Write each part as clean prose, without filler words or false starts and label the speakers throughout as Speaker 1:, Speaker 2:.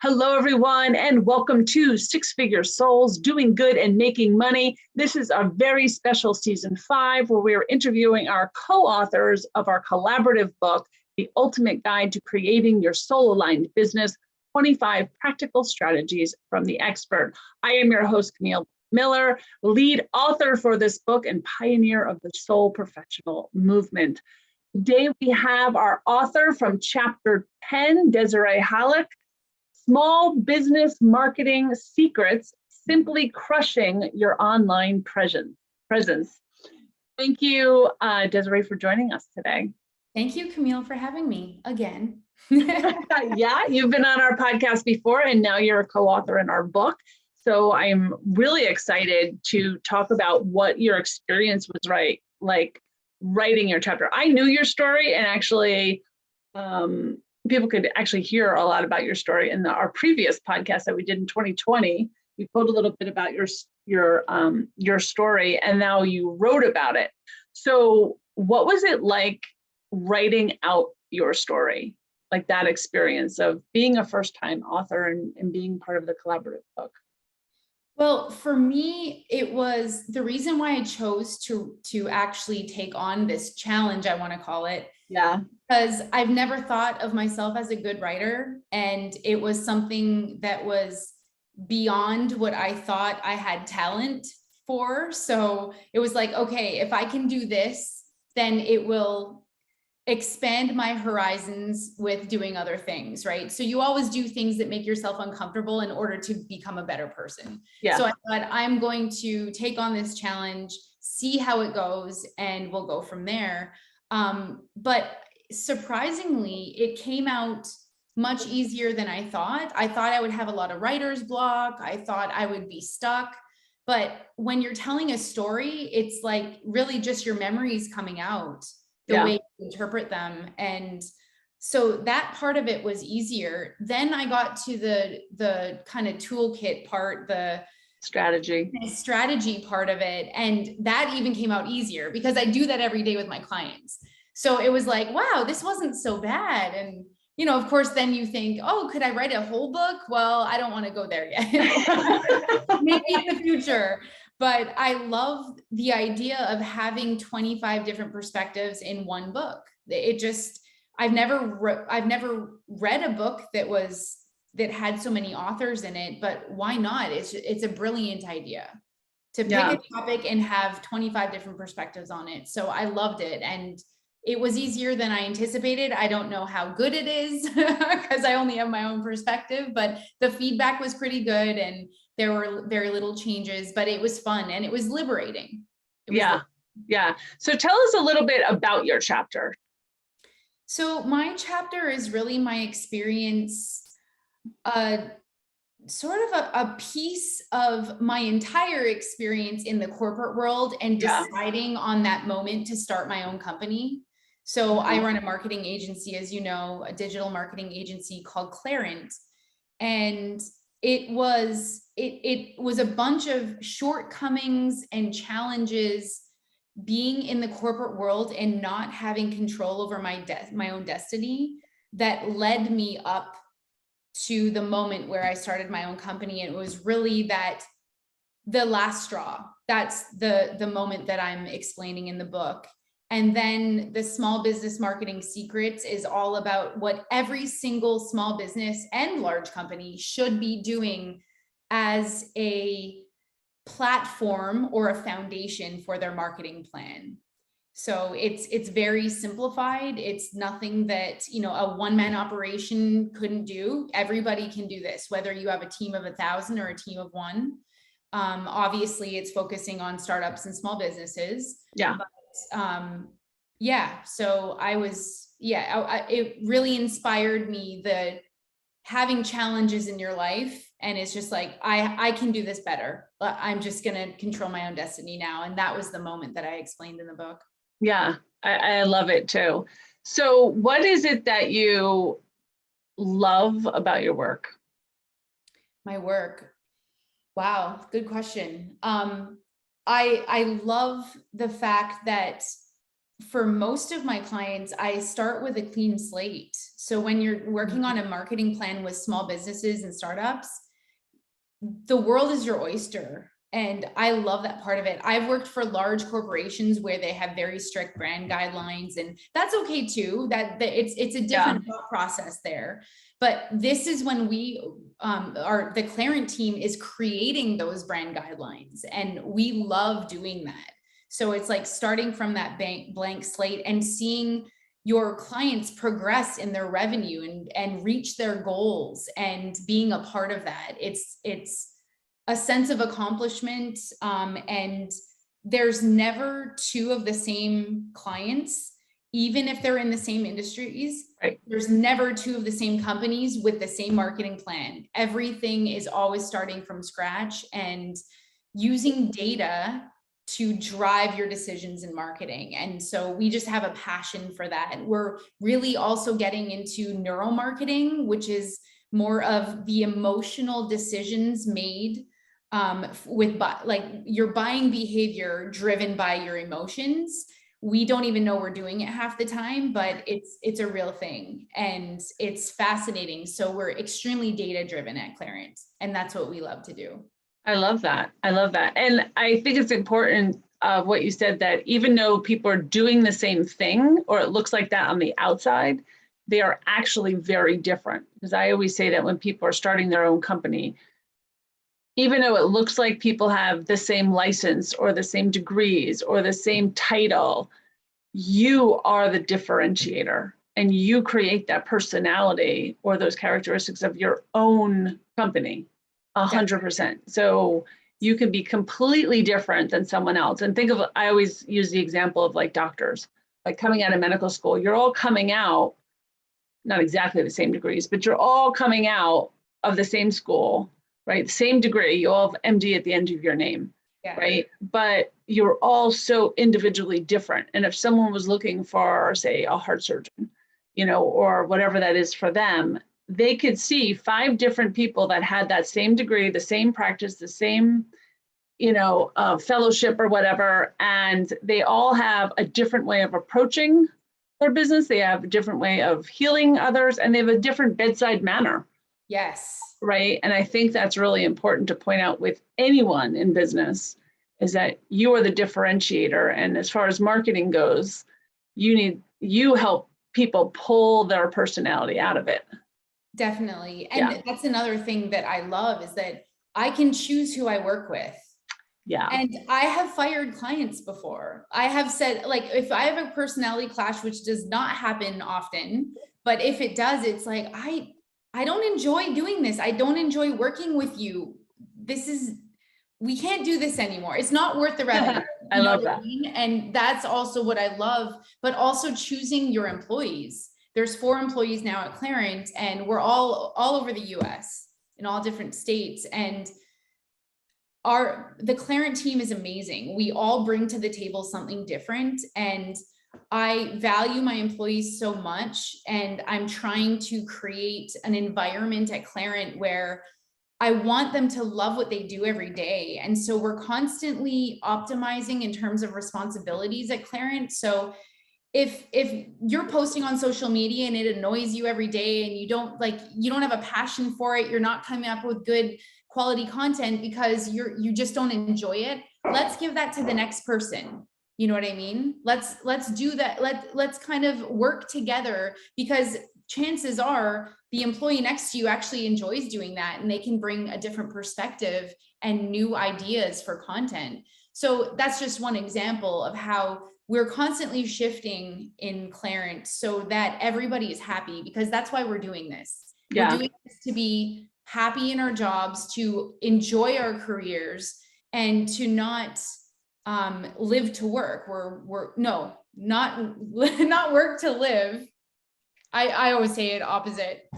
Speaker 1: Hello, everyone, and welcome to Six Figure Souls, Doing Good and Making Money. This is a very special season 5 where we are interviewing our co-authors of our collaborative book, The Ultimate Guide to Creating Your Soul-Aligned Business, 25 Practical Strategies from the Expert. I am your host, Camille Miller, lead author for this book and pioneer of the soul professional movement. Today, we have our author from Chapter 10, Desirae Haluk, Small Business Marketing Secrets, Simply Crushing Your Online Presence. Thank you, Desirae, for joining us today.
Speaker 2: Thank you, Camille, for having me again.
Speaker 1: Yeah, you've been on our podcast before, and now you're a co-author in our book. So I'm really excited to talk about what your experience was like writing your chapter. I knew your story, and actually, people could actually hear a lot about your story in our previous podcast that we did in 2020. We told a little bit about your story, and now you wrote about it. So what was it like writing out your story, like that experience of being a first-time author and being part of the collaborative book?
Speaker 2: Well, for me, it was the reason why I chose to actually take on this challenge, I want to call it.
Speaker 1: Yeah.
Speaker 2: Because I've never thought of myself as a good writer, and it was something that was beyond what I thought I had talent for. So it was like, okay, if I can do this, then it will expand my horizons with doing other things, right? So you always do things that make yourself uncomfortable in order to become a better person.
Speaker 1: Yeah.
Speaker 2: So I thought, I'm going to take on this challenge, see how it goes, and we'll go from there. But surprisingly, it came out much easier than I thought. I thought I would have a lot of writer's block. I thought I would be stuck. But when you're telling a story, it's like really just your memories coming out, the way you interpret them. And so that part of it was easier. Then I got to the kind of toolkit part, the strategy part of it. And that even came out easier because I do that every day with my clients. So it was like, wow, this wasn't so bad. And, of course, then you think, oh, could I write a whole book? Well, I don't want to go there yet. Maybe in the future. But I love the idea of having 25 different perspectives in one book. I've never read a book that had so many authors in it, but why not? It's a brilliant idea to pick a topic and have 25 different perspectives on it. So I loved it. And it was easier than I anticipated. I don't know how good it is because I only have my own perspective, but the feedback was pretty good and there were very little changes, but it was fun and it was liberating.
Speaker 1: Yeah. So tell us a little bit about your chapter.
Speaker 2: So my chapter is really my experience, sort of a piece of my entire experience in the corporate world and deciding on that moment to start my own company. So I run a marketing agency, as you know, a digital marketing agency called Clarent. And it was a bunch of shortcomings and challenges being in the corporate world and not having control over my own destiny that led me up to the moment where I started my own company. And it was really the last straw. That's the moment that I'm explaining in the book. And then the Small Business Marketing Secrets is all about what every single small business and large company should be doing as a platform or a foundation for their marketing plan. So it's very simplified. It's nothing that, a one-man operation couldn't do. Everybody can do this, whether you have a team of 1,000 or a team of 1. Obviously, it's focusing on startups and small businesses.
Speaker 1: Yeah.
Speaker 2: But, so it really inspired me, having challenges in your life. And it's just like, I can do this better. I'm just going to control my own destiny now. And that was the moment that I explained in the book.
Speaker 1: Yeah, I love it too. So what is it that you love about your work?
Speaker 2: My work. Wow. Good question. I love the fact that for most of my clients, I start with a clean slate. So when you're working on a marketing plan with small businesses and startups, the world is your oyster. And I love that part of it. I've worked for large corporations where they have very strict brand guidelines, and that's okay too. That it's a different thought process there. But this is when we the Clarent team is creating those brand guidelines, and we love doing that. So it's like starting from that blank slate and seeing your clients progress in their revenue and reach their goals, and being a part of that. It's a sense of accomplishment. And there's never two of the same clients, even if they're in the same industries.
Speaker 1: Right.
Speaker 2: There's never two of the same companies with the same marketing plan. Everything is always starting from scratch and using data to drive your decisions in marketing. And so we just have a passion for that. We're really also getting into neuromarketing, which is more of the emotional decisions made with like your buying behavior driven by your emotions. We don't even know we're doing it half the time, but it's a real thing, and it's fascinating. So we're extremely data driven at Clarent, and that's what we love to do.
Speaker 1: I love that. I love that. And I think it's important what you said, that even though people are doing the same thing, or it looks like that on the outside, they are actually very different. Because I always say that when people are starting their own company, even though it looks like people have the same license or the same degrees or the same title, you are the differentiator, and you create that personality or those characteristics of your own company. 100%. So you can be completely different than someone else. And think of, I always use the example of like doctors, like coming out of medical school, you're all coming out, not exactly the same degrees, but you're all coming out of the same school, right? Same degree, you all have MD at the end of your name, right? But you're all so individually different. And if someone was looking for, say, a heart surgeon, or whatever that is for them, they could see 5 different people that had that same degree, the same practice, the same, fellowship or whatever, and they all have a different way of approaching their business. They have a different way of healing others, and they have a different bedside manner.
Speaker 2: Yes.
Speaker 1: Right. And I think that's really important to point out with anyone in business, is that you are the differentiator. And as far as marketing goes, you help people pull their personality out of it.
Speaker 2: Definitely. And that's another thing that I love, is that I can choose who I work with.
Speaker 1: Yeah.
Speaker 2: And I have fired clients before. I have said, like, if I have a personality clash, which does not happen often, but if it does, it's like, I don't enjoy doing this. I don't enjoy working with you. We can't do this anymore. It's not worth the revenue.
Speaker 1: I love that.
Speaker 2: And that's also what I love, but also choosing your employees. There's 4 employees now at Clarent, and we're all over the US in all different states. And the Clarent team is amazing. We all bring to the table something different, and I value my employees so much, and I'm trying to create an environment at Clarent where I want them to love what they do every day. And so we're constantly optimizing in terms of responsibilities at Clarent. So if you're posting on social media and it annoys you every day, and you don't have a passion for it, you're not coming up with good quality content because you just don't enjoy it, let's give that to the next person. You know what I mean? Let's do that. Let's kind of work together, because chances are the employee next to you actually enjoys doing that, and they can bring a different perspective and new ideas for content. So that's just one example of how we're constantly shifting in Clarent so that everybody is happy, because that's why we're doing this. We're doing this to be happy in our jobs, to enjoy our careers, and to not live to work. Not work to live. I always say it opposite.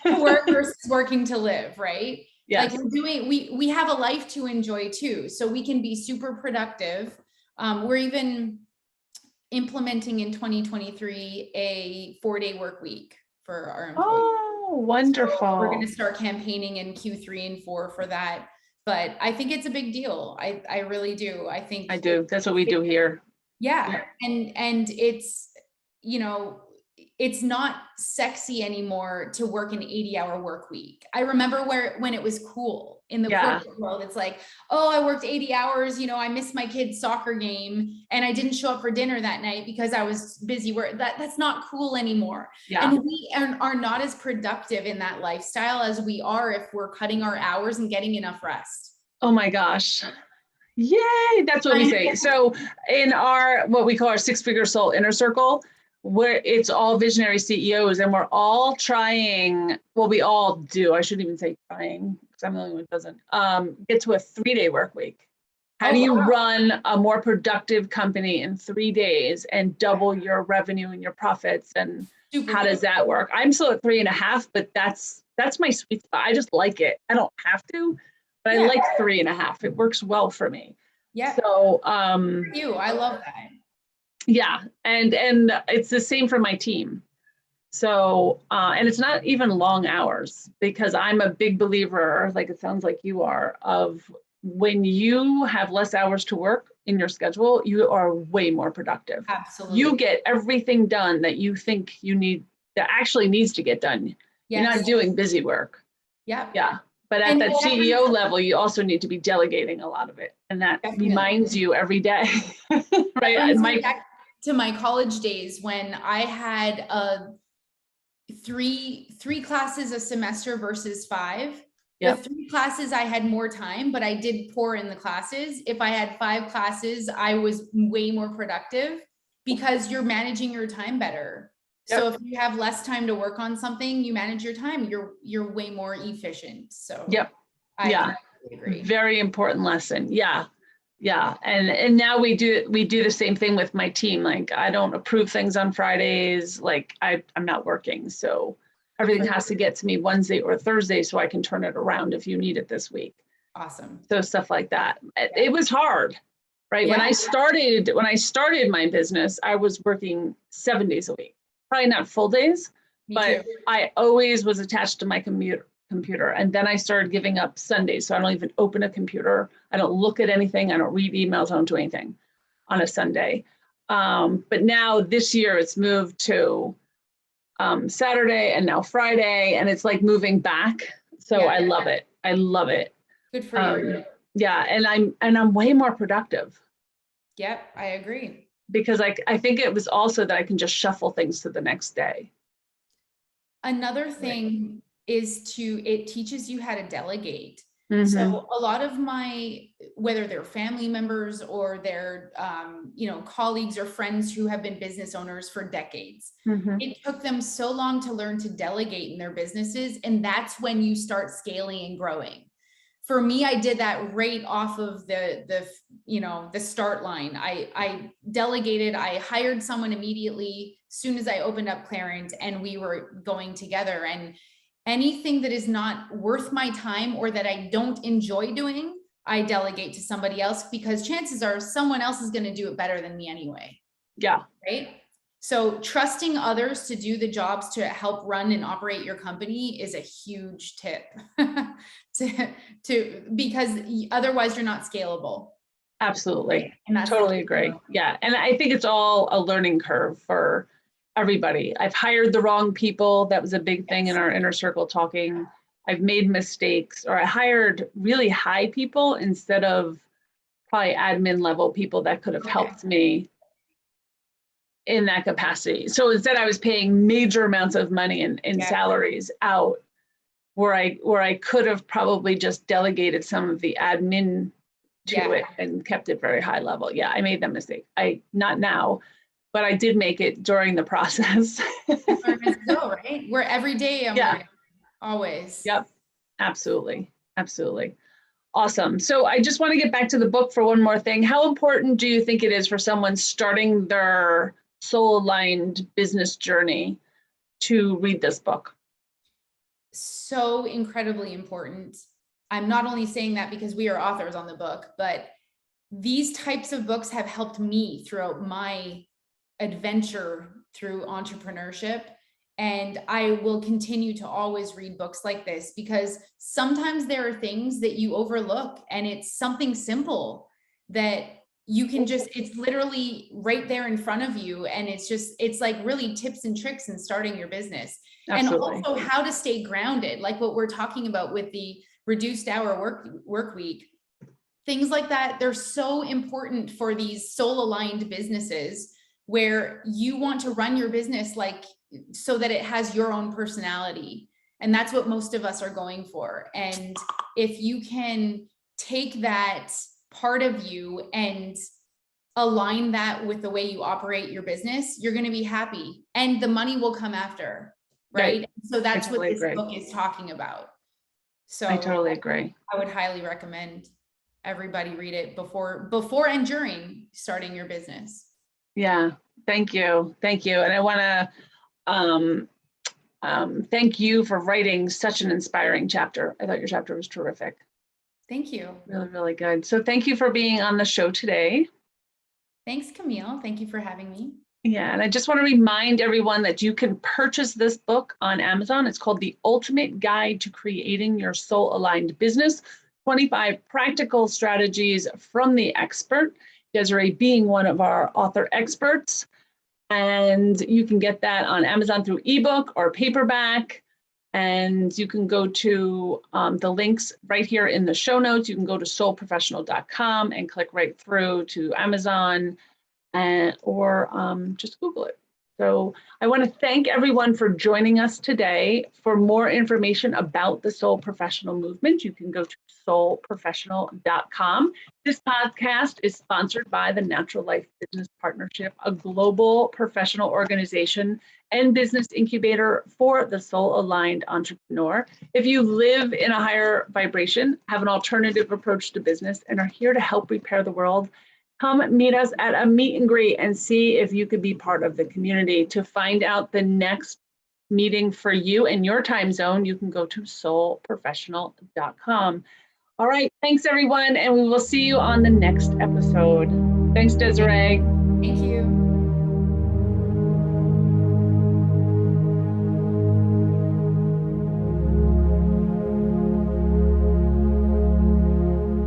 Speaker 2: Work versus working to live, right? Yes. Like we have a life to enjoy too, so we can be super productive. We're even implementing in 2023 a 4-day work week for our employees.
Speaker 1: Oh, wonderful.
Speaker 2: So we're going to start campaigning in Q3 and 4 for that. But I think it's a big deal. I really do. I do. That's
Speaker 1: what we do here.
Speaker 2: Yeah. And it's, you know, it's not sexy anymore to work an 80-hour work week. I remember when it was cool in the corporate world. It's like, oh, I worked 80 hours, you know, I missed my kid's soccer game and I didn't show up for dinner that night because I was busy work. That's not cool anymore. And we are not as productive in that lifestyle as we are if we're cutting our hours and getting enough rest.
Speaker 1: Oh my gosh. Yay, that's what we say. So in our, what we call our six-figure soul inner circle, where it's all visionary CEOs and we're all trying, well, we all do, I shouldn't even say trying, because I'm the only one who doesn't, get to a 3-day work week. How do you run a more productive company in 3 days and double your revenue and your profits? And how does that work? I'm still at 3.5, but that's my sweet spot. I just like it. I don't have to, but I like 3.5. It works well for me.
Speaker 2: Yeah.
Speaker 1: So,
Speaker 2: I love that.
Speaker 1: Yeah. And it's the same for my team. So, and it's not even long hours, because I'm a big believer, like it sounds like you are, of when you have less hours to work in your schedule, you are way more productive.
Speaker 2: Absolutely.
Speaker 1: You get everything done that you think you need, that actually needs to get done. You're not doing busy work. Yeah. But at that CEO level, you also need to be delegating a lot of it. And that reminds you every day, right?
Speaker 2: Back to my college days when I had three classes a semester versus 5. The 3 classes, I had more time, but I did pour in the classes. If I had 5 classes, I was way more productive because you're managing your time better. So if you have less time to work on something, you manage your time, you're way more efficient. So I agree.
Speaker 1: Very important lesson. Yeah. And now we do the same thing with my team. Like, I don't approve things on Fridays. Like, I'm not working. So everything has to get to me Wednesday or Thursday so I can turn it around if you need it this week.
Speaker 2: Awesome.
Speaker 1: So stuff like that. It was hard, right? When I started my business, I was working 7 days a week. Probably not full days, but I always was attached to my computer. And then I started giving up Sundays. So I don't even open a computer. I don't look at anything. I don't read emails. I don't do anything on a Sunday. But now this year it's moved to Saturday and now Friday, and it's like moving back. So I love it. I love it.
Speaker 2: Good for you.
Speaker 1: Yeah. And I'm way more productive.
Speaker 2: Yep. I agree.
Speaker 1: Because I think it was also that I can just shuffle things to the next day.
Speaker 2: Another thing is it teaches you how to delegate. So a lot of whether they're family members or they're, colleagues or friends who have been business owners for decades, it took them so long to learn to delegate in their businesses. And that's when you start scaling and growing. For me, I did that right off of the start line. I delegated, I hired someone immediately as soon as I opened up Clarent, and we were going together. And anything that is not worth my time or that I don't enjoy doing, I delegate to somebody else, because chances are someone else is going to do it better than me anyway. Yeah. Right. So trusting others to do the jobs to help run and operate your company is a huge tip because otherwise you're not scalable.
Speaker 1: Absolutely. And that's totally agree. Yeah. And I think it's all a learning curve for everybody. I've hired the wrong people. That was a big thing in our inner circle talking. I've made mistakes, or I hired really high people instead of probably admin level people that could have helped me in that capacity. So instead I was paying major amounts of money in salaries out where I could have probably just delegated some of the admin to it and kept it very high level. Yeah, I made that mistake. Not now, but I did make it during the process.
Speaker 2: Go, right? We're every day. Like, always.
Speaker 1: Yep. Absolutely. Absolutely. Awesome. So I just want to get back to the book for one more thing. How important do you think it is for someone starting their soul-aligned business journey to read this book?
Speaker 2: So incredibly important. I'm not only saying that because we are authors on the book, but these types of books have helped me throughout my adventure through entrepreneurship. And I will continue to always read books like this, because sometimes there are things that you overlook, and it's something simple that you can just, it's literally right there in front of you. And it's like really tips and tricks in starting your business.
Speaker 1: Absolutely.
Speaker 2: And also how to stay grounded, like what we're talking about with the reduced hour work week, things like that. They're so important for these soul aligned businesses where you want to run your business like so that it has your own personality. And that's what most of us are going for. And if you can take that part of you and align that with the way you operate your business, you're going to be happy and the money will come after. Right. So that's what this book is talking about. So
Speaker 1: I totally agree.
Speaker 2: I would highly recommend everybody read it before and during starting your business.
Speaker 1: Yeah. Thank you. Thank you. And I want to thank you for writing such an inspiring chapter. I thought your chapter was terrific.
Speaker 2: Thank you.
Speaker 1: Really, really good. So thank you for being on the show today.
Speaker 2: Thanks, Camille. Thank you for having me.
Speaker 1: Yeah, and I just want to remind everyone that you can purchase this book on Amazon. It's called The Ultimate Guide to Creating Your Soul Aligned Business, 25 Practical Strategies from the Expert, Desirae being one of our author experts. And you can get that on Amazon through ebook or paperback. And you can go to the links right here in the show notes. You can go to soulprofessional.com and click right through to Amazon or just Google it. So I want to thank everyone for joining us today. For more information about the Soul Professional movement, you can go to soulprofessional.com. This podcast is sponsored by the Natural Life Business Partnership, a global professional organization and business incubator for the soul-aligned entrepreneur. If you live in a higher vibration, have an alternative approach to business, and are here to help repair the world, come meet us at a meet and greet and see if you could be part of the community. To find out the next meeting for you in your time zone, you can go to soulprofessional.com. All right, thanks everyone, and we will see you on the next episode. Thanks, Desirae.